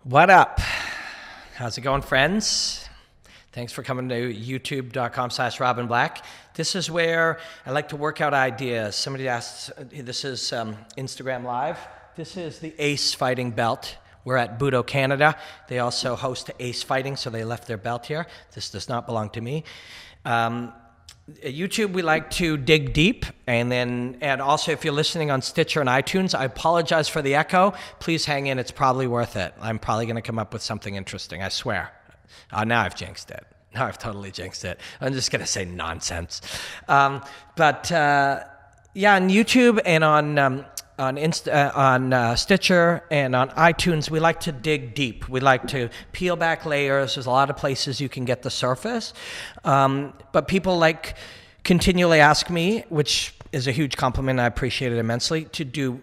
What up? How's it going, friends? Thanks for coming to youtube.com/RobinBlack. This is where I like to work out ideas. Somebody asked, this is Instagram Live. This is the Ace Fighting belt. We're at Budo, Canada. They also host Ace Fighting, so they left their belt here. This does not belong to me. At YouTube, we like to dig deep, and also if you're listening on Stitcher and iTunes, I apologize for the echo. Please hang in, it's probably worth it. I'm probably going to come up with something interesting, I swear. Now I've jinxed it. Now I've totally jinxed it. I'm just going to say nonsense. Yeah, on YouTube and on Stitcher and on iTunes, we like to dig deep. We like to peel back layers. There's a lot of places you can get the surface. But people continually ask me, which is a huge compliment, I appreciate it immensely, to do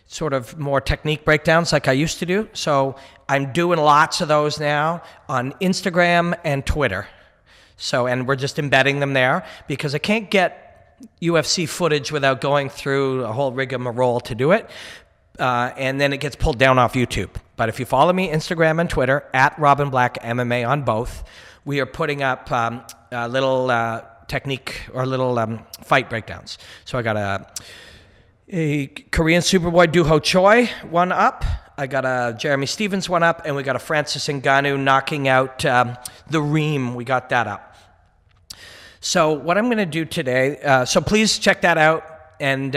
sort of more technique breakdowns like I used to do. So I'm doing lots of those now on Instagram and Twitter. And we're just embedding them there because I can't get UFC footage without going through a whole rigmarole to do it. And then it gets pulled down off YouTube. But if you follow me, Instagram and Twitter, at Robin Black MMA on both, we are putting up little technique or little fight breakdowns. So I got a Korean Superboy Doo Ho Choi one up. I got a Jeremy Stevens one up. And we got a Francis Ngannou knocking out the Reem. We got that up. So what I'm going to do today, so please check that out. And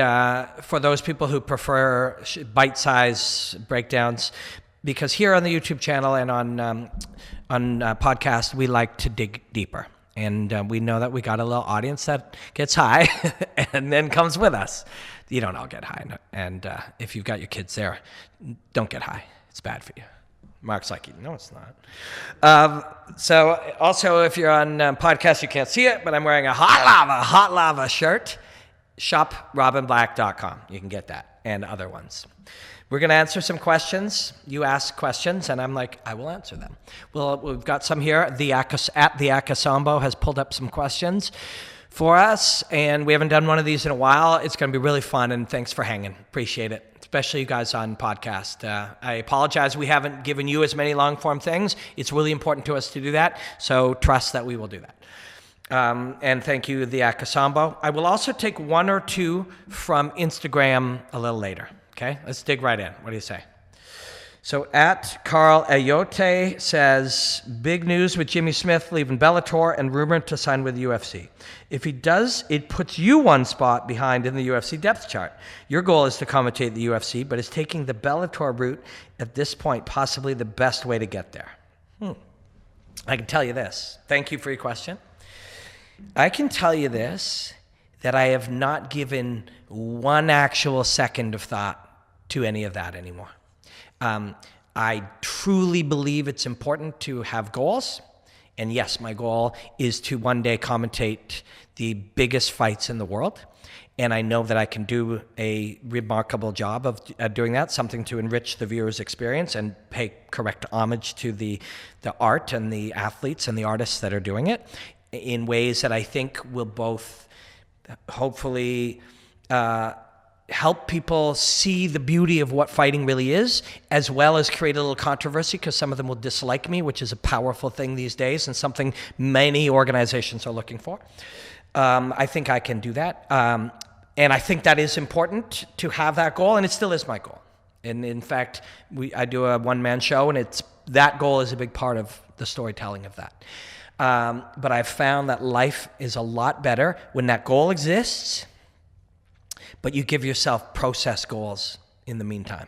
for those people who prefer bite-size breakdowns, because here on the YouTube channel and on podcast, we like to dig deeper. And we know that we got a little audience that gets high and then comes with us. You don't all get high. And if you've got your kids there, don't get high. It's bad for you. Mark's like, no, it's not. So also, if you're on podcast, you can't see it, but I'm wearing a hot lava shirt. ShopRobinBlack.com. You can get that and other ones. We're going to answer some questions. You ask questions, and I'm like, I will answer them. Well, we've got some here. At the Akasambo has pulled up some questions for us, and we haven't done one of these in a while. It's going to be really fun, and thanks for hanging. Appreciate it. Especially you guys on podcast. I apologize we haven't given you as many long-form things. It's really important to us to do that, so trust that we will do that. And thank you, the Akasambo. I will also take one or two from Instagram a little later. Okay, let's dig right in. What do you say? So at Carl Ayote says, big news with Jimmy Smith leaving Bellator and rumored to sign with the UFC. If he does, it puts you one spot behind in the UFC depth chart. Your goal is to commentate the UFC, but is taking the Bellator route at this point possibly the best way to get there? I can tell you this. Thank you for your question. I can tell you this, that I have not given one actual second of thought to any of that anymore. I truly believe it's important to have goals. And yes, my goal is to one day commentate the biggest fights in the world. And I know that I can do a remarkable job of doing that, something to enrich the viewer's experience and pay correct homage to the art and the athletes and the artists that are doing it in ways that I think will both hopefully help people see the beauty of what fighting really is, as well as create a little controversy, because some of them will dislike me, which is a powerful thing these days and something many organizations are looking for. I think I can do that. And I think that is important to have that goal, and it still is my goal. And in fact, I do a one-man show, and that goal is a big part of the storytelling of that. But I've found that life is a lot better when that goal exists, but you give yourself process goals in the meantime.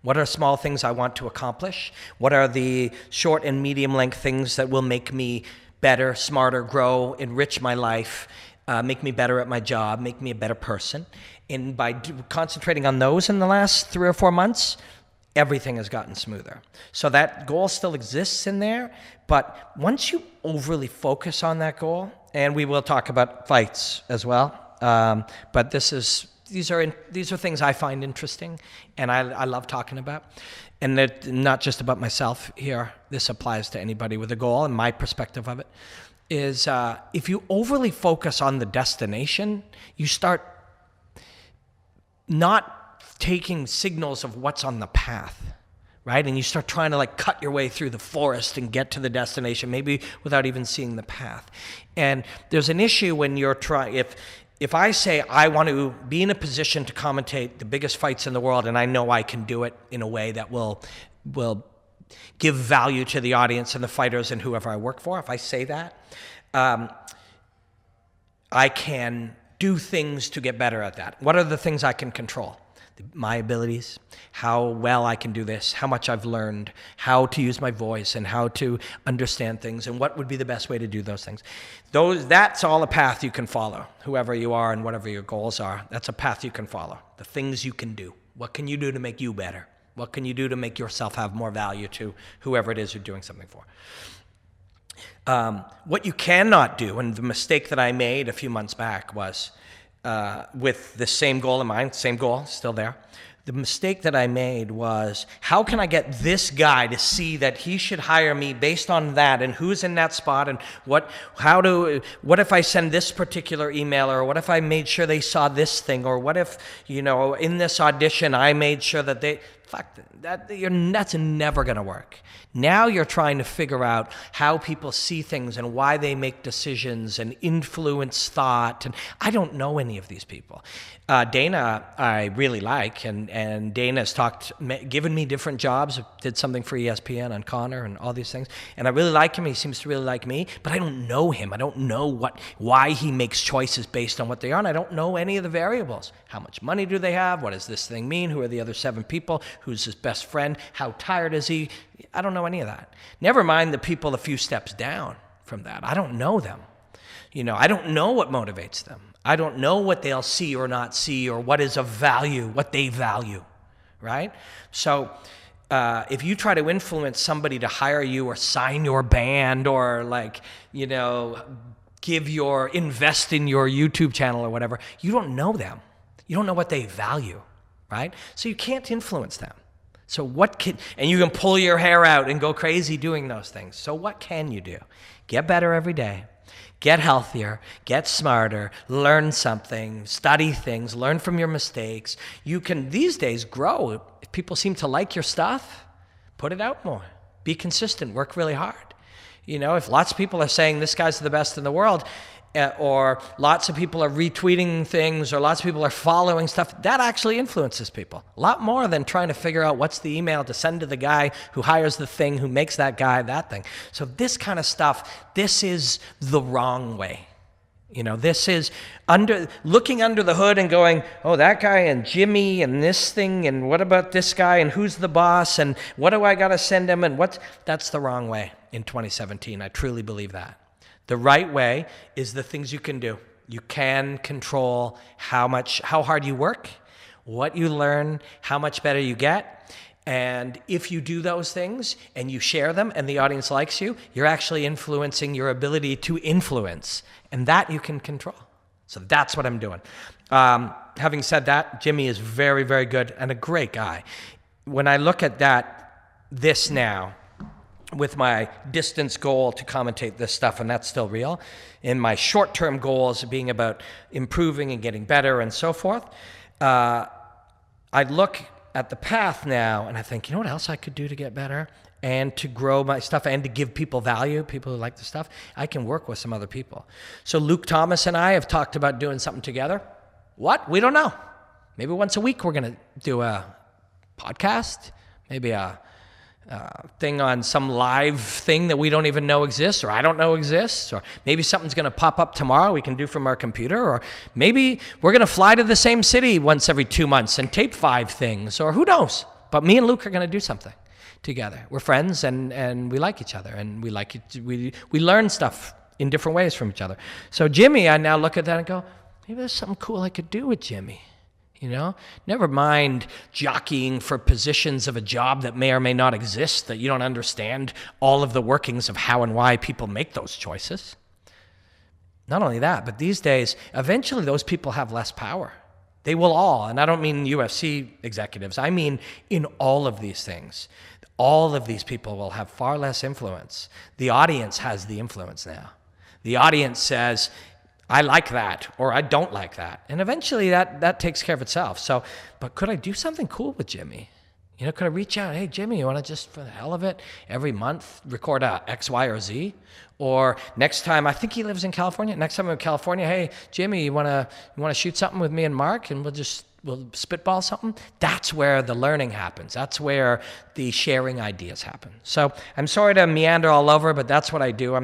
What are small things I want to accomplish? What are the short and medium length things that will make me better, smarter, grow, enrich my life, make me better at my job, make me a better person? And by concentrating on those in the last 3 or 4 months, everything has gotten smoother. So that goal still exists in there, but once you overly focus on that goal, and we will talk about fights as well, but these are things I find interesting, and I love talking about. And they're not just about myself here. This applies to anybody with a goal, and my perspective of it is if you overly focus on the destination, you start not taking signals of what's on the path, right? And you start trying to like cut your way through the forest and get to the destination, maybe without even seeing the path. And there's an issue when you're trying, if I say I want to be in a position to commentate the biggest fights in the world, and I know I can do it in a way that will give value to the audience and the fighters and whoever I work for, if I say that, I can do things to get better at that. What are the things I can control? My abilities, how well I can do this, how much I've learned, how to use my voice and how to understand things, and what would be the best way to do those things. That's all a path you can follow, whoever you are and whatever your goals are. That's a path you can follow, the things you can do. What can you do to make you better? What can you do to make yourself have more value to whoever it is you're doing something for? What you cannot do, and the mistake that I made a few months back was, with the same goal in mind, same goal, still there. The mistake that I made was, how can I get this guy to see that he should hire me based on that, and who's in that spot, and what if I send this particular email, or what if I made sure they saw this thing, or what if, in this audition I made sure that that's never going to work. Now you're trying to figure out how people see things and why they make decisions and influence thought. And I don't know any of these people. Dana, I really like, and Dana's given me different jobs. Did something for ESPN on Connor and all these things. And I really like him. He seems to really like me, but I don't know him. I don't know why he makes choices based on what they are. And I don't know any of the variables. How much money do they have? What does this thing mean? Who are the other 7 people? Who's his best friend? How tired is he? I don't know any of that. Never mind the people a few steps down from that. I don't know them. I don't know what motivates them. I don't know what they'll see or not see, or what is of value, what they value, right? So if you try to influence somebody to hire you or sign your band or invest in your YouTube channel or whatever, you don't know them. You don't know what they value, right? So you can't influence them. So and you can pull your hair out and go crazy doing those things. So what can you do? Get better every day. Get healthier, get smarter, learn something, study things, learn from your mistakes. You can, these days, grow. If people seem to like your stuff, put it out more. Be consistent, work really hard. If lots of people are saying this guy's the best in the world, or lots of people are retweeting things, or lots of people are following stuff, that actually influences people. A lot more than trying to figure out what's the email to send to the guy who hires the thing, who makes that guy that thing. So this kind of stuff, this is the wrong way. This is looking under the hood and going, oh, that guy and Jimmy and this thing, and what about this guy, and who's the boss, and what do I got to send him, and that's the wrong way in 2017. I truly believe that. The right way is the things you can do. You can control how hard you work, what you learn, how much better you get. And if you do those things and you share them and the audience likes you, you're actually influencing your ability to influence. And that you can control. So that's what I'm doing. Having said that, Jimmy is very, very good and a great guy. When I look at this now, with my distance goal to commentate this stuff, and that's still real, and my short-term goals being about improving and getting better and so forth, I look at the path now and I think, what else I could do to get better and to grow my stuff and to give people value, people who like the stuff? I can work with some other people. So Luke Thomas and I have talked about doing something together. What? We don't know. Maybe once a week we're going to do a podcast, maybe a thing on some live thing that we don't even know exists, or I don't know exists, or maybe something's going to pop up tomorrow we can do from our computer, or maybe we're going to fly to the same city once every 2 months and tape 5 things, or who knows. But me and Luke are going to do something together. We're friends, and we like each other, and we learn stuff in different ways from each other. So Jimmy, I now look at that and go, maybe there's something cool I could do with Jimmy. Never mind jockeying for positions of a job that may or may not exist, that you don't understand all of the workings of how and why people make those choices. Not only that, but these days, eventually those people have less power. They will all, and I don't mean UFC executives, I mean in all of these things. All of these people will have far less influence. The audience has the influence now. The audience says, I like that, or I don't like that. And eventually that takes care of itself. So, but could I do something cool with Jimmy? You know, could I reach out? Hey, Jimmy, you want to just, for the hell of it, every month record a X, Y, or Z? Or next time, I think he lives in California. Next time I'm in California, hey, Jimmy, you want to shoot something with me and Mark, and we'll spitball something? That's where the learning happens. That's where the sharing ideas happen. So I'm sorry to meander all over, but that's what I do.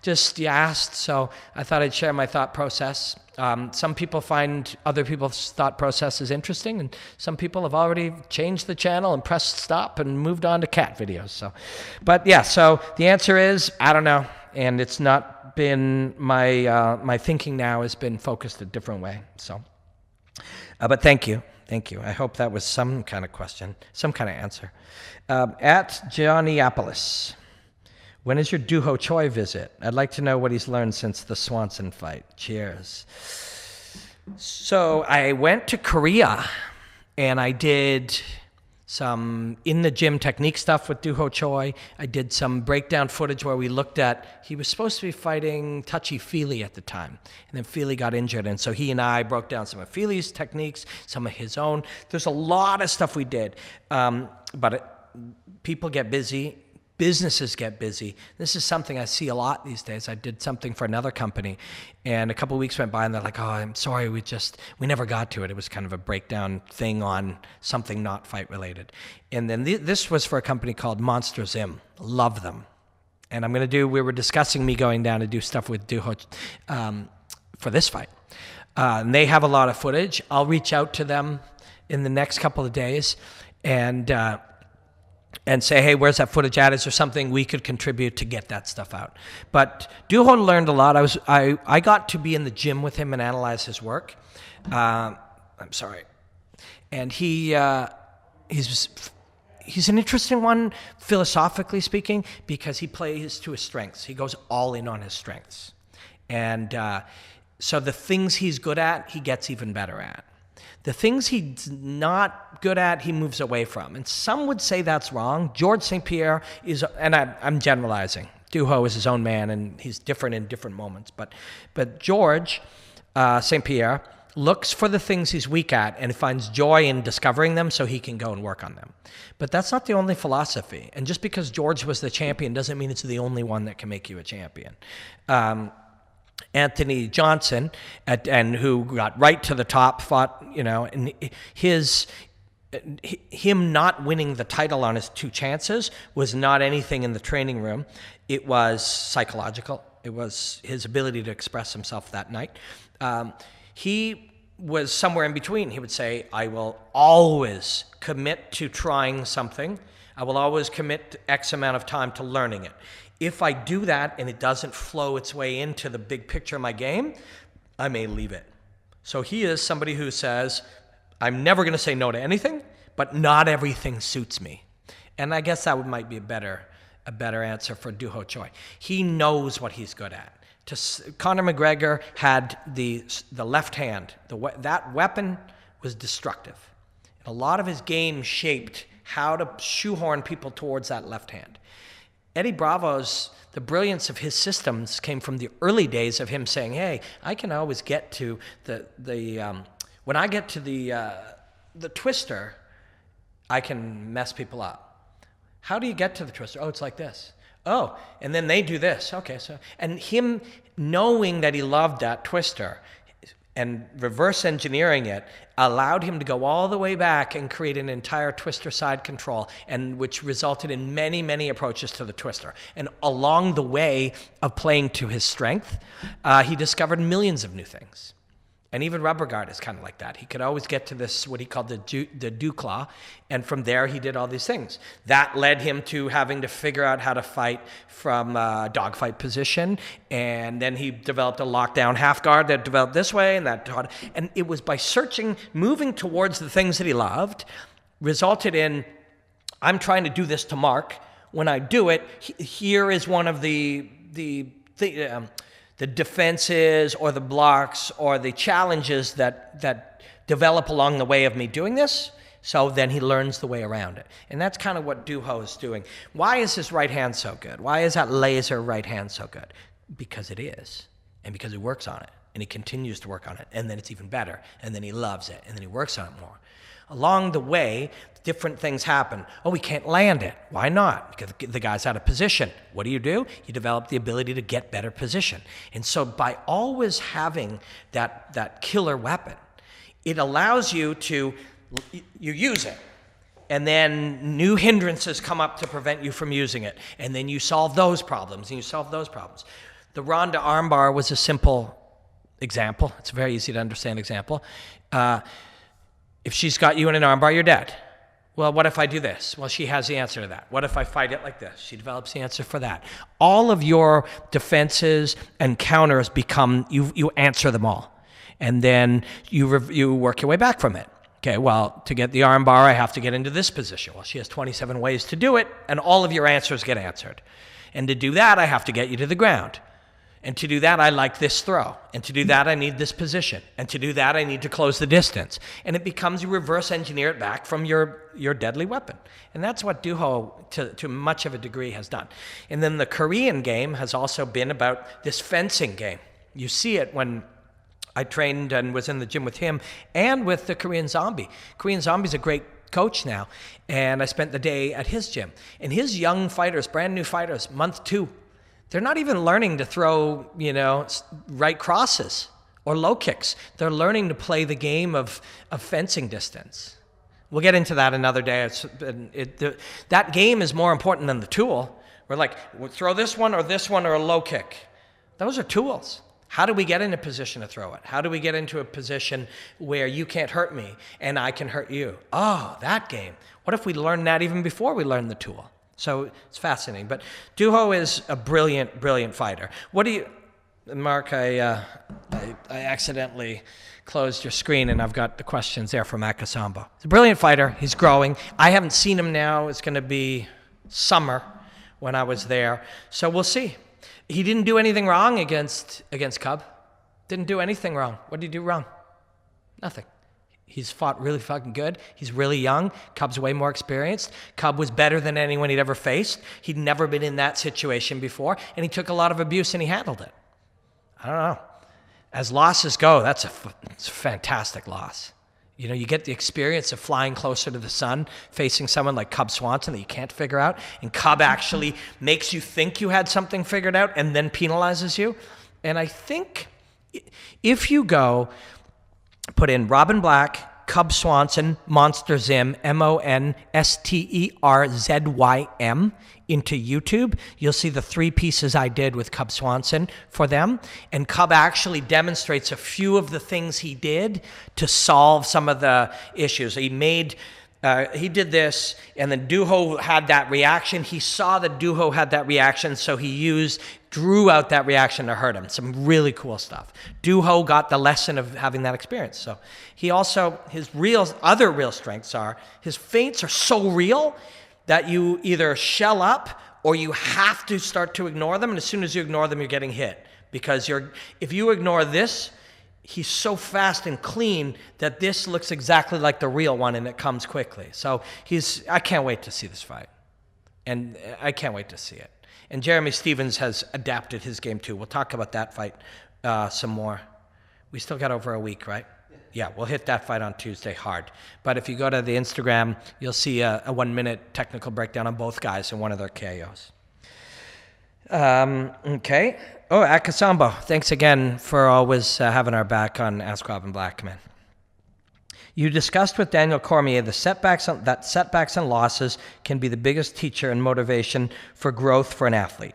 You asked, so I thought I'd share my thought process. Some people find other people's thought processes interesting, and some people have already changed the channel and pressed stop and moved on to cat videos. So the answer is, I don't know. And it's not been my thinking now has been focused a different way. So, but thank you. I hope that was some kind of question, some kind of answer. At Johnnyappolis, when is your Doo Ho Choi visit? I'd like to know what he's learned since the Swanson fight. Cheers. So I went to Korea and I did some in the gym technique stuff with Doo Ho Choi. I did some breakdown footage where we looked at, he was supposed to be fighting Touchy-Feely at the time. And then Feely got injured. And so he and I broke down some of Feely's techniques, some of his own. There's a lot of stuff we did. People get busy. Businesses get busy. This is something I see a lot these days. I did something for another company, and a couple of weeks went by, and they're like, "Oh, I'm sorry, we never got to it. It was kind of a breakdown thing on something not fight related." And then this was for a company called Monster Zim. Love them. And we were discussing me going down to do stuff with Doo Ho for this fight. And they have a lot of footage. I'll reach out to them in the next couple of days and say, hey, where's that footage at? Is there something we could contribute to get that stuff out? But Doo Ho learned a lot. I got to be in the gym with him and analyze his work. I'm sorry. And he's an interesting one, philosophically speaking, because he plays to his strengths. He goes all in on his strengths. And so the things he's good at, he gets even better at. The things he's not good at, he moves away from. And some would say that's wrong. George St. Pierre is, and I'm generalizing. Doo Ho is his own man, and he's different in different moments. But George St. Pierre looks for the things he's weak at and finds joy in discovering them so he can go and work on them. But that's not the only philosophy. And just because George was the champion doesn't mean it's the only one that can make you a champion. Anthony Johnson, and who got right to the top, fought, and him not winning the title on his 2 chances was not anything in the training room. It was psychological. It was his ability to express himself that night. He was somewhere in between. He would say, I will always commit to trying something. I will always commit X amount of time to learning it. If I do that and it doesn't flow its way into the big picture of my game, I may leave it. So he is somebody who says, I'm never going to say no to anything, but not everything suits me. And I guess that might be a better answer for Doo Ho Choi. He knows what he's good at. Conor McGregor had the left hand. That weapon was destructive. And a lot of his game shaped how to shoehorn people towards that left hand. Eddie Bravo's, the brilliance of his systems came from the early days of him saying, hey, I can always get to when I get to the twister, I can mess people up. How do you get to the twister? Oh, it's like this. Oh, and then they do this. Okay, and him knowing that he loved that twister and reverse engineering it allowed him to go all the way back and create an entire twister side control, and which resulted in many, many approaches to the twister. And along the way of playing to his strength, he discovered millions of new things. And even rubber guard is kind of like that. He could always get to this, what he called the dew claw, and from there he did all these things. That led him to having to figure out how to fight from a dogfight position, and then he developed a lockdown half guard that developed this way, and it was by searching, moving towards the things that he loved, resulted in, I'm trying to do this to Mark. When I do it, here is one of the defenses or the blocks or the challenges that develop along the way of me doing this. So then he learns the way around it. And that's kind of what Doo Ho is doing. Why is his right hand so good? Why is that laser right hand so good? Because it is. And because he works on it. And he continues to work on it. And then it's even better. And then he loves it. And then he works on it more. Along the way, different things happen. Oh, we can't land it. Why not? Because the guy's out of position. What do? You develop the ability to get better position. And so by always having that killer weapon, it allows you to, you use it. And then new hindrances come up to prevent you from using it. And then you solve those problems, and you solve those problems. The Ronda armbar was a simple example. It's a very easy to understand example. If she's got you in an armbar, you're dead. Well, what if I do this? Well, she has the answer to that. What if I fight it like this? She develops the answer for that. All of your defenses and counters become, you answer them all. And then you work your way back from it. Okay, well, to get the armbar, I have to get into this position. Well, she has 27 ways to do it, and all of your answers get answered. And to do that, I have to get you to the ground. And to do that, I like this throw. And to do that, I need this position. And to do that, I need to close the distance. And it becomes you reverse engineer it back from your deadly weapon. And that's what Doo Ho, to much of a degree, has done. And then the Korean game has also been about this fencing game. You see it when I trained and was in the gym with him and with the Korean Zombie. Korean Zombie's a great coach now. And I spent the day at his gym. And his young fighters, brand new fighters, month 2, they're not even learning to throw, right crosses or low kicks. They're learning to play the game of fencing distance. We'll get into that another day. That game is more important than the tool. We're like, we'll throw this one or a low kick. Those are tools. How do we get in a position to throw it? How do we get into a position where you can't hurt me and I can hurt you? Oh, that game. What if we learned that even before we learned the tool? So it's fascinating. But Doo Ho is a brilliant, brilliant fighter. What do you... Mark, I accidentally closed your screen, and I've got the questions there from Akasambo. He's a brilliant fighter. He's growing. I haven't seen him now. It's going to be summer when I was there. So we'll see. He didn't do anything wrong against Cub. Didn't do anything wrong. What did he do wrong? Nothing. He's fought really fucking good. He's really young. Cub's way more experienced. Cub was better than anyone he'd ever faced. He'd never been in that situation before, and he took a lot of abuse, and he handled it. I don't know. As losses go, it's a fantastic loss. You get the experience of flying closer to the sun, facing someone like Cub Swanson that you can't figure out, and Cub actually makes you think you had something figured out and then penalizes you. And I think if you go... put in Robin Black, Cub Swanson, Monster Zim, MonsterZym, into YouTube. You'll see the 3 pieces I did with Cub Swanson for them. And Cub actually demonstrates a few of the things he did to solve some of the issues. He did this, and then Doo Ho had that reaction. He saw that Doo Ho had that reaction, so he drew out that reaction to hurt him. Some really cool stuff. Doo Ho got the lesson of having that experience. So he also, his other real strengths are, his feints are so real that you either shell up or you have to start to ignore them, and as soon as you ignore them, you're getting hit. Because if you ignore this, he's so fast and clean that this looks exactly like the real one, and it comes quickly. So I can't wait to see this fight. And I can't wait to see it. And Jeremy Stephens has adapted his game too. We'll talk about that fight some more. We still got over a week, right? Yeah, we'll hit that fight on Tuesday hard. But if you go to the Instagram, you'll see a 1-minute technical breakdown on both guys and one of their KOs. Okay. Oh, Akasambo, thanks again for always having our back on Ask Robin Blackman. You discussed with Daniel Cormier that setbacks and losses can be the biggest teacher and motivation for growth for an athlete.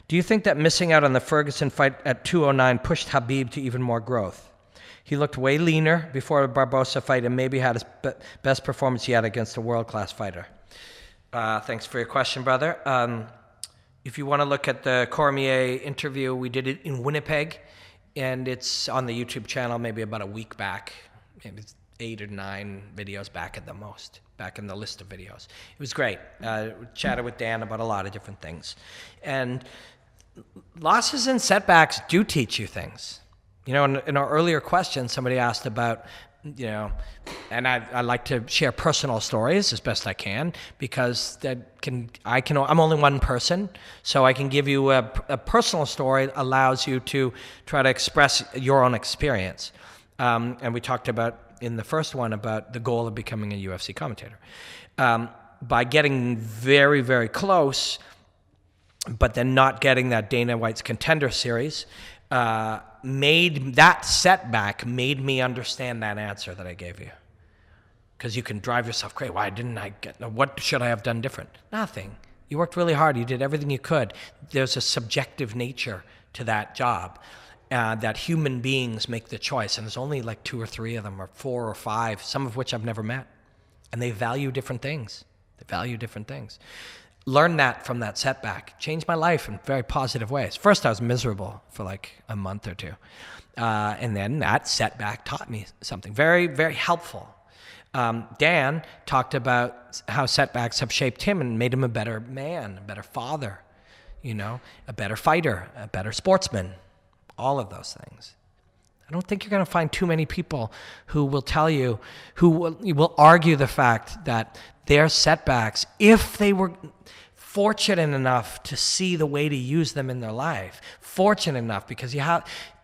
Do you think that missing out on the Ferguson fight at 209 pushed Khabib to even more growth? He looked way leaner before the Barbosa fight and maybe had his best performance yet against a world-class fighter. Thanks for your question, brother. If you want to look at the Cormier interview, we did it in Winnipeg, and it's on the YouTube channel maybe about a week back. Maybe it's 8 or 9 videos back at the most, back in the list of videos. It was great. We chatted with Dan about a lot of different things. And losses and setbacks do teach you things. In our earlier question, somebody asked about, and I like to share personal stories as best I can, because I'm only one person, so I can give you a personal story that allows you to try to express your own experience. And we talked about in the first one about the goal of becoming a UFC commentator. By getting very, very close, but then not getting that Dana White's Contender Series, made that setback made me understand that answer that I gave you. Because you can drive yourself crazy. Why didn't I get? What should I have done different? Nothing. You worked really hard. You did everything you could. There's a subjective nature to that job. That human beings make the choice, and there's only like 2 or 3 of them, or 4 or 5, some of which I've never met, and they value different things. Learn that from that setback. Changed my life in very positive ways. First, I was miserable for like a month or 2, and then that setback taught me something very, very helpful. Dan talked about how setbacks have shaped him and made him a better man, a better father, a better fighter, a better sportsman. All of those things. I don't think you're going to find too many people who will tell you, who will argue the fact that their setbacks, if they were fortunate enough to see the way to use them in their life, fortunate enough, because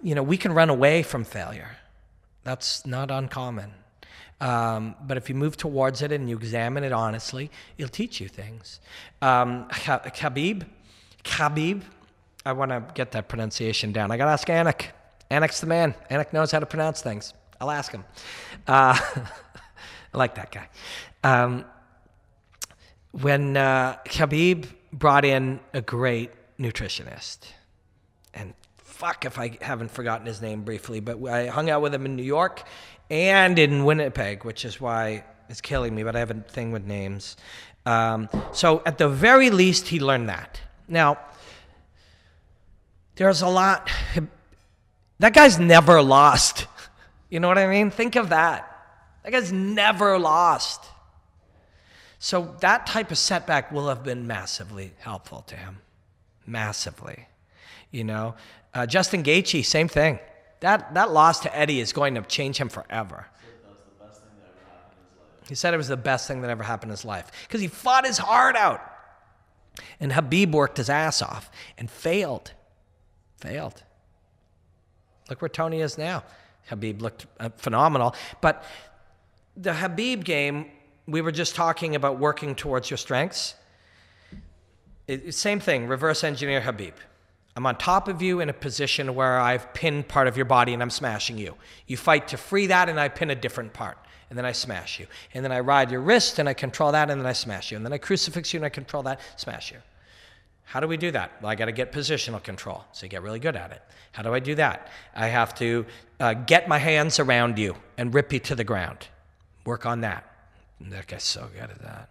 we can run away from failure. That's not uncommon. But if you move towards it and you examine it honestly, it'll teach you things. Khabib, I want to get that pronunciation down. I got to ask Anik. Anik's the man. Anik knows how to pronounce things. I'll ask him. I like that guy. When Khabib brought in a great nutritionist, and fuck if I haven't forgotten his name briefly, but I hung out with him in New York and in Winnipeg, which is why it's killing me, but I have a thing with names. So at the very least, he learned that. Now, there's a lot. That guy's never lost. You know what I mean? Think of that. That guy's never lost. So that type of setback will have been massively helpful to him. Massively. Justin Gaethje, same thing. That loss to Eddie is going to change him forever. He said it was the best thing that ever happened in his life. Because he fought his heart out. And Khabib worked his ass off and failed. Look where Tony is now. Khabib looked phenomenal. But the Khabib game, we were just talking about working towards your strengths. Same thing, reverse engineer Khabib. I'm on top of you in a position where I've pinned part of your body and I'm smashing you. You fight to free that and I pin a different part. And then I smash you. And then I ride your wrist and I control that and then I smash you. And then I crucifix you and I control that, smash you. How do we do that? Well, I got to get positional control, so you get really good at it. How do I do that? I have to get my hands around you and rip you to the ground. Work on that. That guy's so good at that.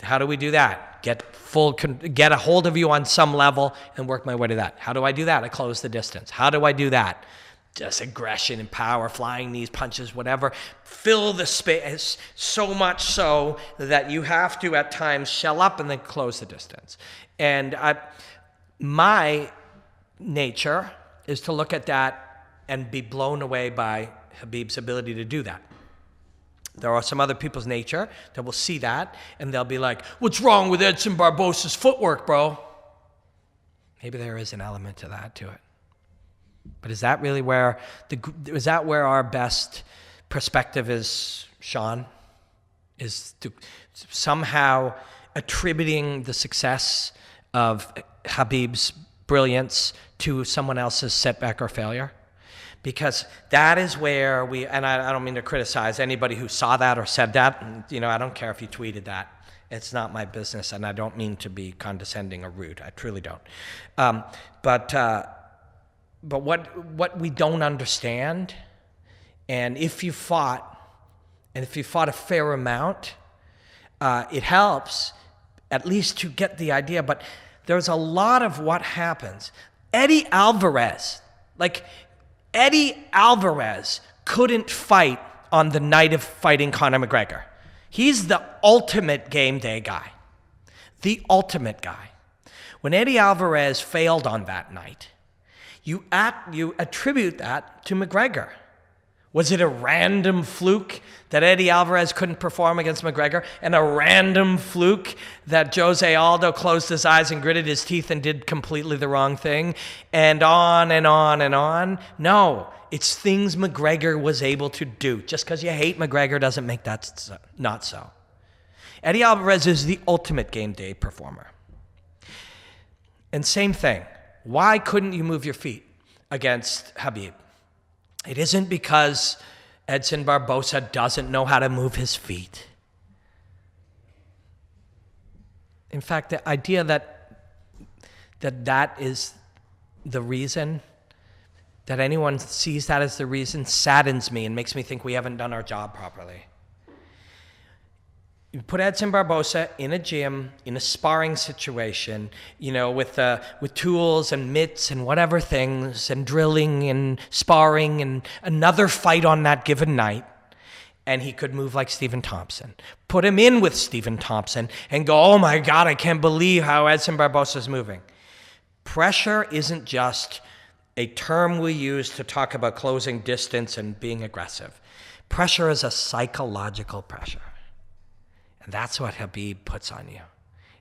How do we do that? Get a hold of you on some level and work my way to that. How do I do that? I close the distance. How do I do that? Just aggression and power, flying knees, punches, whatever. Fill the space so much so that you have to at times shell up and then close the distance. And my nature is to look at that and be blown away by Khabib's ability to do that. There are some other people's nature that will see that and they'll be like, what's wrong with Edson Barbosa's footwork, bro? Maybe there is an element to that to it. But is that really where our best perspective is, Sean? Is to somehow attributing the success of Khabib's brilliance to someone else's setback or failure? Because that is where and I don't mean to criticize anybody who saw that or said that. I don't care if you tweeted that. It's not my business, and I don't mean to be condescending or rude. I truly don't. But what we don't understand, and if you fought a fair amount, it helps at least to get the idea. But there's a lot of what happens. Eddie Alvarez couldn't fight on the night of fighting Conor McGregor. He's the ultimate game day guy. The ultimate guy. When Eddie Alvarez failed on that night, you attribute that to McGregor. Was it a random fluke that Eddie Alvarez couldn't perform against McGregor, and a random fluke that Jose Aldo closed his eyes and gritted his teeth and did completely the wrong thing, and on and on and on? No, it's things McGregor was able to do. Just because you hate McGregor doesn't make that not so. Eddie Alvarez is the ultimate game day performer. And same thing. Why couldn't you move your feet against Khabib? It isn't because Edson Barbosa doesn't know how to move his feet. In fact, the idea that is the reason, that anyone sees that as the reason, saddens me and makes me think we haven't done our job properly. You put Edson Barbosa in a gym, in a sparring situation, with tools and mitts and whatever things, and drilling and sparring and another fight on that given night, and he could move like Stephen Thompson. Put him in with Stephen Thompson and go, oh my God, I can't believe how Edson Barbosa is moving. Pressure isn't just a term we use to talk about closing distance and being aggressive. Pressure is a psychological pressure. And that's what Khabib puts on you.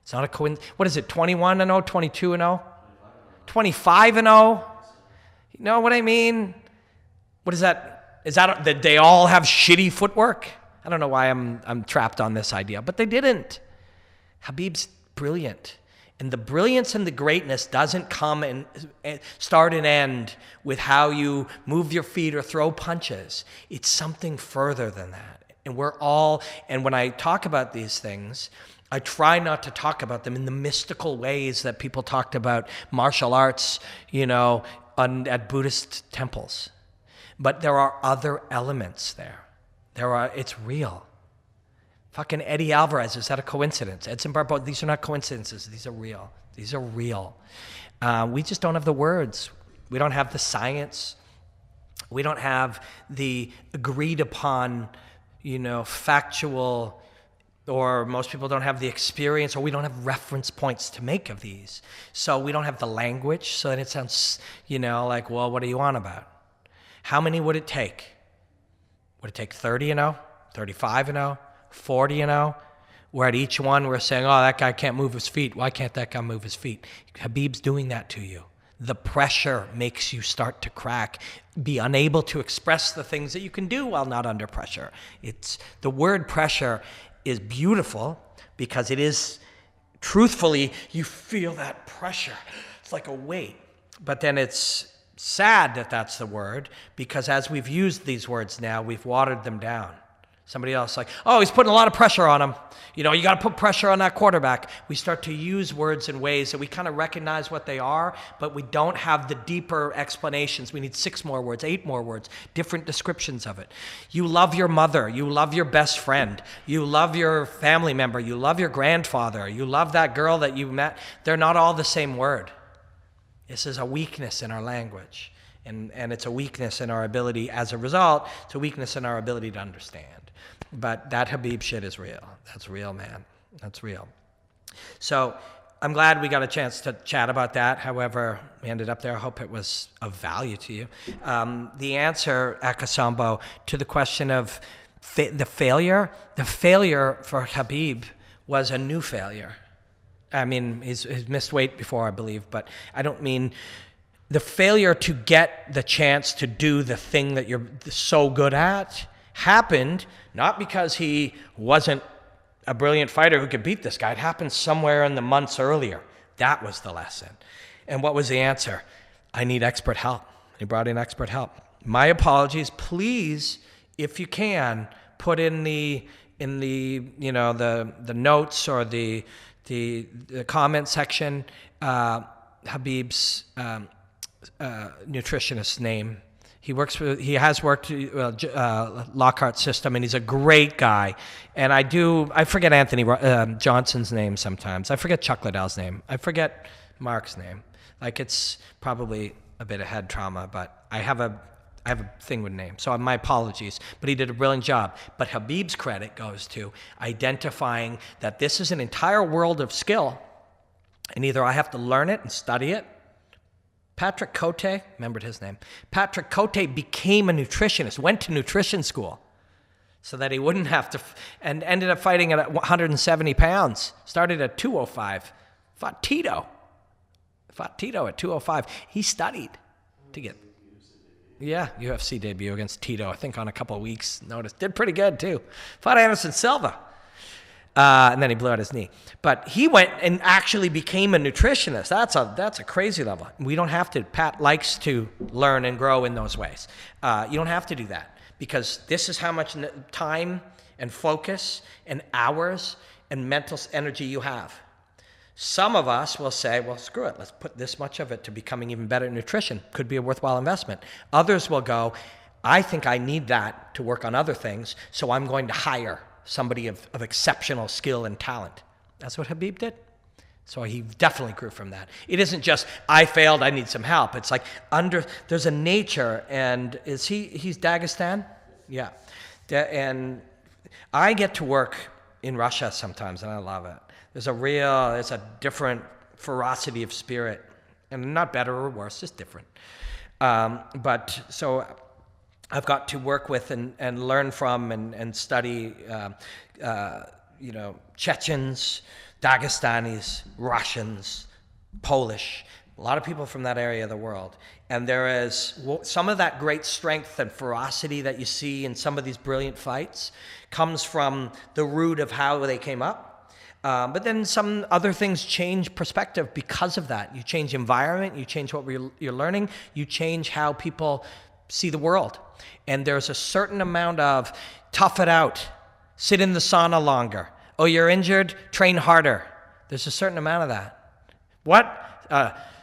It's not a coincidence. What is it, 21-0, 22-0? 25-0? You know what I mean? What is that? Is that they all have shitty footwork? I don't know why I'm trapped on this idea, but they didn't. Khabib's brilliant. And the brilliance and the greatness doesn't come and start and end with how you move your feet or throw punches. It's something further than that. And when I talk about these things, I try not to talk about them in the mystical ways that people talked about martial arts, at Buddhist temples. But there are other elements there. It's real. Fucking Eddie Alvarez, is that a coincidence? Edson Barbosa, these are not coincidences. These are real. These are real. We just don't have the words. We don't have the science. We don't have the agreed upon factual, or most people don't have the experience, or we don't have reference points to make of these. So we don't have the language, so then it sounds, like, well, what are you on about? How many would it take? Would it take 30-0, 35-0, 40-0? Where at each one we're saying, oh, that guy can't move his feet. Why can't that guy move his feet? Khabib's doing that to you. The pressure makes you start to crack, be unable to express the things that you can do while not under pressure. The word pressure is beautiful because it is, truthfully, you feel that pressure. It's like a weight. But then it's sad that that's the word, because as we've used these words now, we've watered them down. Somebody else like, oh, he's putting a lot of pressure on him. You got to put pressure on that quarterback. We start to use words in ways that we kind of recognize what they are, but we don't have the deeper explanations. We need 6 more words, 8 more words, different descriptions of it. You love your mother. You love your best friend. You love your family member. You love your grandfather. You love that girl that you met. They're not all the same word. This is a weakness in our language. And it's a weakness in our ability, as a result, it's a weakness in our ability to understand. But that Khabib shit is real. That's real, man. That's real. So I'm glad we got a chance to chat about that. However, we ended up there. I hope it was of value to you. The answer, Akasambo, to the question of the failure for Khabib was a new failure. I mean, he's missed weight before, I believe, but I don't mean the failure to get the chance to do the thing that you're so good at happened not because he wasn't a brilliant fighter who could beat this guy. It happened somewhere in the months earlier. That was the lesson. And what was the answer? I need expert help. He brought in expert help. My apologies. Please, if you can, put in the notes or the comment section Khabib's nutritionist's name. He has worked Lockhart system, and he's a great guy. And I forget Anthony Johnson's name sometimes. I forget Chuck Liddell's name. I forget Mark's name. Like, it's probably a bit of head trauma, but I have a thing with names. So my apologies, but he did a brilliant job. But Khabib's credit goes to identifying that this is an entire world of skill, and either I have to learn it and study it, Patrick Cote, remembered his name. Patrick Cote became a nutritionist, went to nutrition school so that he wouldn't have to, and ended up fighting at 170 pounds. Started at 205. Fought Tito at 205. He studied to get, UFC debut against Tito, I think on a couple of weeks' notice. Did pretty good, too. Fought Anderson Silva. And then he blew out his knee. But he went and actually became a nutritionist. That's a crazy level. We don't have to. Pat likes to learn and grow in those ways. You don't have to do that because this is how much time and focus and hours and mental energy you have. Some of us will say, well, screw it. Let's put this much of it to becoming even better at nutrition. Could be a worthwhile investment. Others will go, I think I need that to work on other things, so I'm going to hire somebody of exceptional skill and talent. That's what Khabib did. So he definitely grew from that. It isn't just, I failed, I need some help. It's like there's a nature, and he's Dagestan? Yeah. And I get to work in Russia sometimes, and I love it. There's a different ferocity of spirit, and not better or worse, just different. But so I've got to work with and learn from and study, Chechens, Dagestanis, Russians, Polish, a lot of people from that area of the world. And there is some of that great strength and ferocity that you see in some of these brilliant fights comes from the root of how they came up. But then some other things change perspective because of that. You change environment, you change what you're learning, you change how people see the world. And there's a certain amount of tough it out, sit in the sauna longer. Oh, you're injured? Train harder. There's a certain amount of that. What?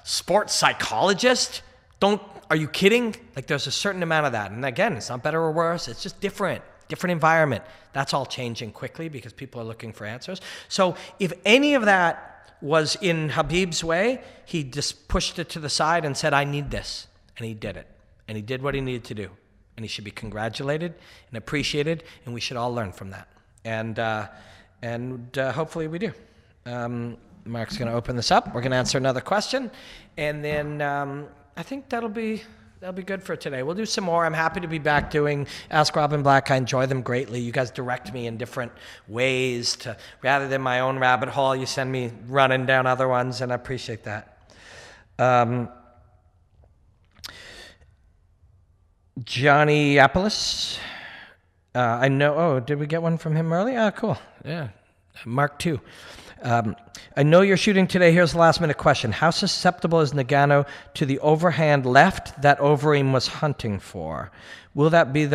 Sports psychologist? Are you kidding? Like there's a certain amount of that. And again, it's not better or worse. It's just different environment. That's all changing quickly because people are looking for answers. So if any of that was in Khabib's way, he just pushed it to the side and said, I need this. And he did it. And he did what he needed to do. And he should be congratulated and appreciated, and we should all learn from that. And hopefully we do. Mark's going to open this up. We're going to answer another question, and then I think that'll be good for today. We'll do some more. I'm happy to be back doing Ask Robin Black. I enjoy them greatly. You guys direct me in different ways rather than my own rabbit hole. You send me running down other ones, and I appreciate that. Johnny Appelis. I know. Oh, did we get one from him early? Oh, cool. Yeah. Mark 2. I know you're shooting today. Here's the last minute question. How susceptible is Ngannou to the overhand left that Overeem was hunting for? Will that be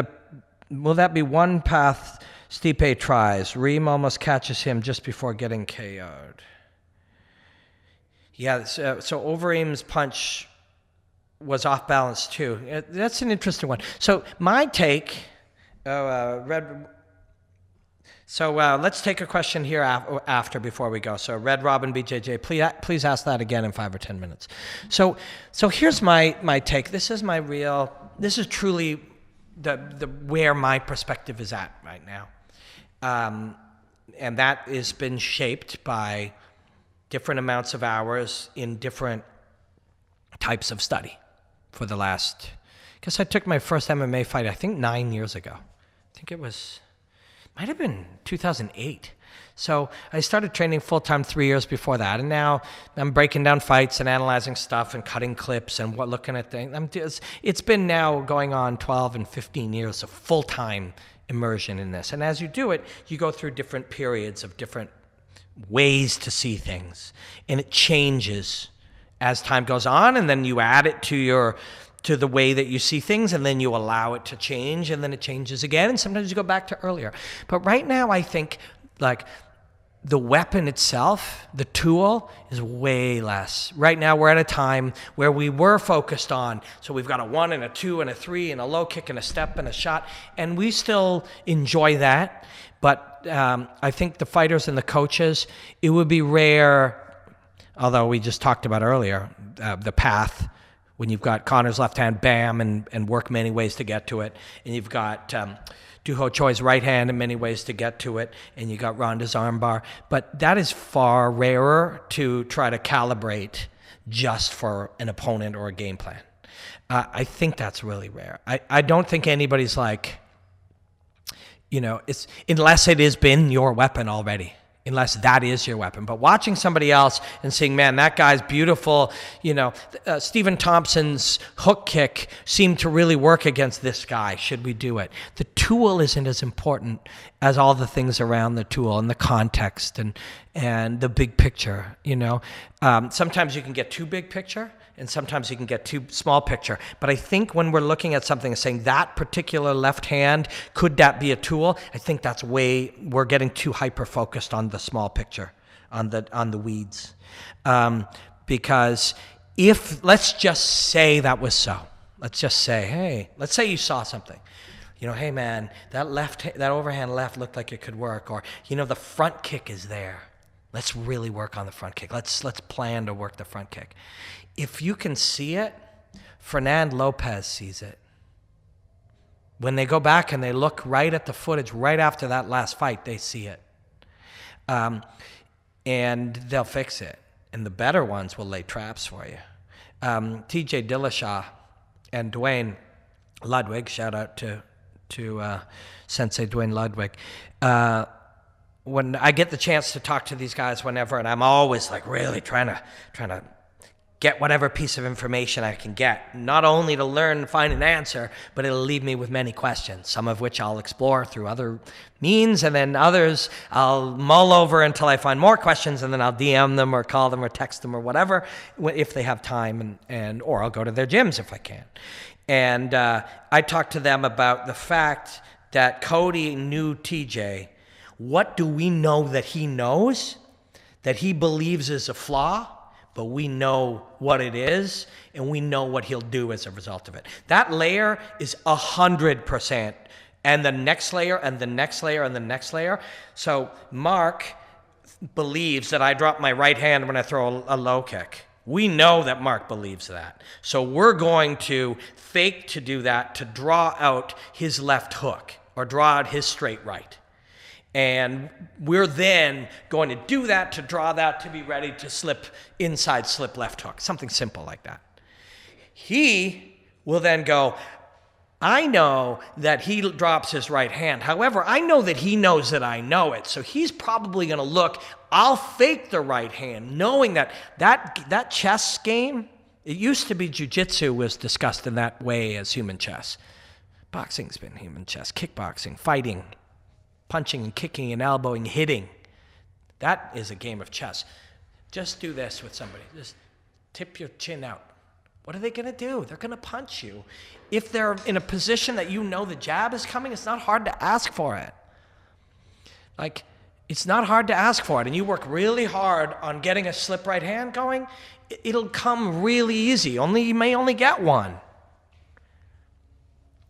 one path Stipe tries? Reem almost catches him just before getting KO'd. Yeah, so Overeem's punch was off balance too. That's an interesting one. So my take, let's take a question here after before we go. So Red Robin BJJ, please ask that again in 5 or 10 minutes. So here's my take. This is truly the where my perspective is at right now, and that has been shaped by different amounts of hours in different types of study. For the last, I guess I took my first MMA fight, I think 9 years ago. I think might have been 2008. So I started training full-time 3 years before that. And now I'm breaking down fights and analyzing stuff and cutting clips and looking at things. It's been now going on 12 and 15 years of full-time immersion in this. And as you do it, you go through different periods of different ways to see things. And it changes as time goes on, and then you add it to the way that you see things, and then you allow it to change, and then it changes again, and sometimes you go back to earlier. But right now, I think like the weapon itself, the tool, is way less. Right now, we're at a time where we were focused on, so we've got a 1 and a 2 and a 3 and a low kick and a step and a shot, and we still enjoy that. But I think the fighters and the coaches, it would be rare. Although we just talked about earlier, the path, when you've got Connor's left hand, bam, and work many ways to get to it. And you've got Doo Ho Choi's right hand in many ways to get to it. And you got Ronda's armbar. But that is far rarer to try to calibrate just for an opponent or a game plan. I think that's really rare. I don't think anybody's like, it's unless it has been your weapon already. Unless that is your weapon. But watching somebody else and seeing, man, that guy's beautiful, Stephen Thompson's hook kick seemed to really work against this guy. Should we do it? The tool isn't as important as all the things around the tool and the context and the big picture, Sometimes you can get too big picture and sometimes you can get too small picture. But I think when we're looking at something and saying that particular left hand, could that be a tool? I think we're getting too hyper-focused on the small picture, on the weeds. Because let's just say that was so. Let's just say, hey, let's say you saw something. Hey man, that overhand left looked like it could work. Or, the front kick is there. Let's really work on the front kick. Let's plan to work the front kick. If you can see it, Fernand Lopez sees it. When they go back and they look right at the footage right after that last fight, they see it. And they'll fix it. And the better ones will lay traps for you. TJ Dillashaw and Duane Ludwig, shout out to Sensei Duane Ludwig. When I get the chance to talk to these guys whenever, and I'm always like really trying to get whatever piece of information I can get, not only to learn and find an answer, but it'll leave me with many questions, some of which I'll explore through other means, and then others I'll mull over until I find more questions, and then I'll DM them or call them or text them or whatever if they have time, or I'll go to their gyms if I can. And I talked to them about the fact that Cody knew TJ. What do we know that he knows, that he believes is a flaw? But we know what it is, and we know what he'll do as a result of it. That layer is 100%, and the next layer, and the next layer, and the next layer. So Mark believes that I drop my right hand when I throw a low kick. We know that Mark believes that. So we're going to fake to do that to draw out his left hook, or draw out his straight right. And we're then going to do that to draw that to be ready to slip left hook, something simple like that. He will then go, I know that he drops his right hand. However, I know that he knows that I know it. So he's probably going to look, I'll fake the right hand, knowing that chess game, it used to be Jujitsu was discussed in that way as human chess. Boxing's been human chess, kickboxing, fighting, punching and kicking and elbowing, hitting. That is a game of chess. Just do this with somebody. Just tip your chin out. What are they going to do? They're going to punch you. If they're in a position that you know the jab is coming, it's not hard to ask for it. It's not hard to ask for it. And you work really hard on getting a slip right hand going, it'll come really easy. You may only get one.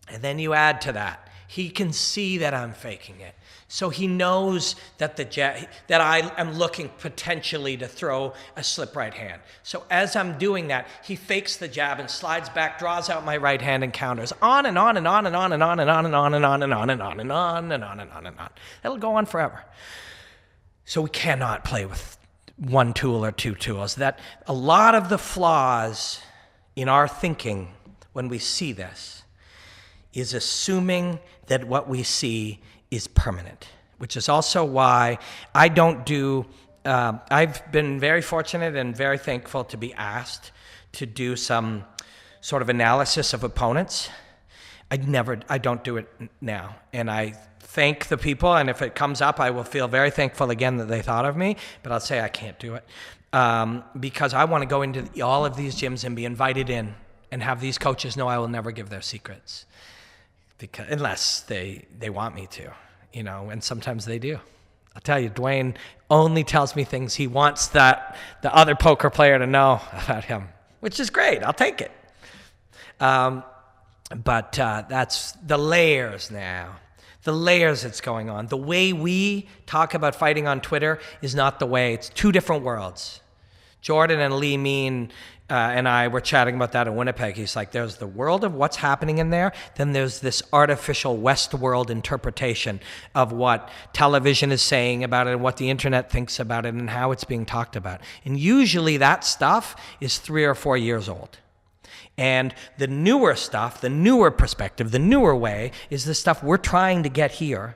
And then you add to that. He can see that I'm faking it. So he knows that that I am looking potentially to throw a slip right hand. So as I'm doing that, he fakes the jab and slides back, draws out my right hand and counters. On and on and on and on and on and on and on and on and on and on and on and on and on and on. That'll go on forever. So we cannot play with one tool or two tools. That a lot of the flaws in our thinking when we see this is assuming that what we see is permanent, which is also why I don't do, I've been very fortunate and very thankful to be asked to do some sort of analysis of opponents. I don't do it now. And I thank the people, and if it comes up, I will feel very thankful again that they thought of me, but I'll say I can't do it. Because I want to go into all of these gyms and be invited in and have these coaches know I will never give their secrets. Unless they want me to, and sometimes they do. I'll tell you, Duane only tells me things he wants the other poker player to know about him, which is great. I'll take it. But that's the layers now. The layers that's going on. The way we talk about fighting on Twitter is not the way. It's two different worlds. Jordan and Lee Mean and I were chatting about that in Winnipeg. He's like, there's the world of what's happening in there. Then there's this artificial Westworld interpretation of what television is saying about it and what the internet thinks about it and how it's being talked about. And usually that stuff is 3 or 4 years old. And the newer stuff, the newer perspective, the newer way is the stuff we're trying to get here.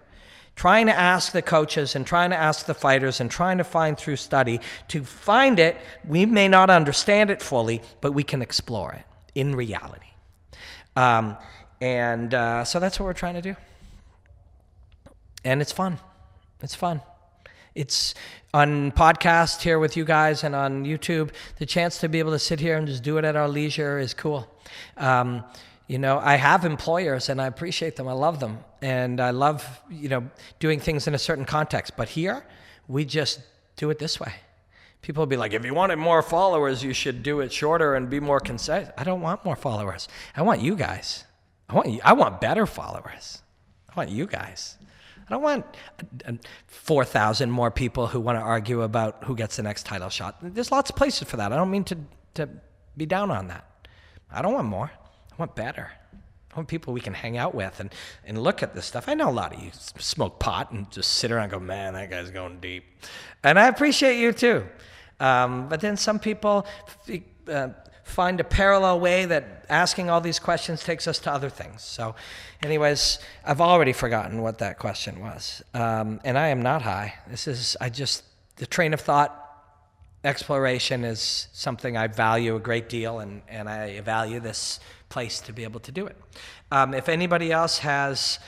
Trying to ask the coaches and trying to ask the fighters and trying to find through study to find it. We may not understand it fully, but we can explore it in reality. So that's what we're trying to do. And it's fun. It's fun. It's on podcast here with you guys and on YouTube. The chance to be able to sit here and just do it at our leisure is cool. I have employers and I appreciate them. I love them. And I love, doing things in a certain context. But here, we just do it this way. People will be like, if you wanted more followers, you should do it shorter and be more concise. I don't want more followers. I want you guys. I want better followers. I want you guys. I don't want 4,000 more people who want to argue about who gets the next title shot. There's lots of places for that. I don't mean to be down on that. I don't want more. I want better. I want people we can hang out with and look at this stuff. I know a lot of you smoke pot and just sit around and go, man, that guy's going deep. And I appreciate you too. But then some people find a parallel way that asking all these questions takes us to other things. So anyways, I've already forgotten what that question was. And I am not high. The train of thought exploration is something I value a great deal, and I value this place to be able to do it. If anybody else has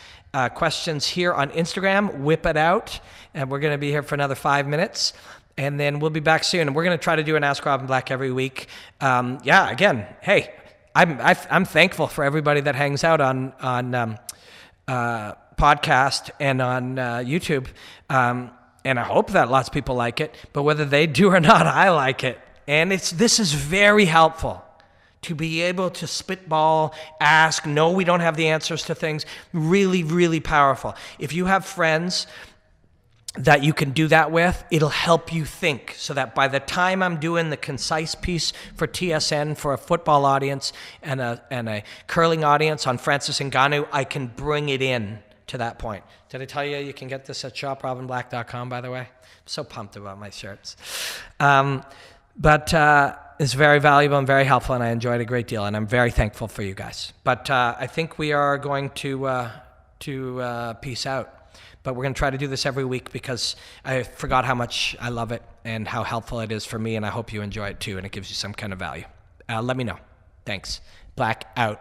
questions here on Instagram, whip it out, and we're going to be here for another 5 minutes, and then we'll be back soon. And we're going to try to do an Ask Robin Black every week. Again, hey, I'm thankful for everybody that hangs out on podcast and on YouTube. And I hope that lots of people like it, but whether they do or not, I like it. And this is very helpful to be able to spitball, ask, no, we don't have the answers to things. Really, really powerful. If you have friends that you can do that with, it'll help you think so that by the time I'm doing the concise piece for TSN for a football audience and a curling audience on Francis Ngannou, I can bring it in to that point. Did I tell you you can get this at shoprobinblack.com, by the way? I'm so pumped about my shirts. But it's very valuable and very helpful, and I enjoyed it a great deal, and I'm very thankful for you guys. But I think we are going to peace out. But we're going to try to do this every week because I forgot how much I love it and how helpful it is for me, and I hope you enjoy it too, and it gives you some kind of value. Let me know. Thanks. Black out.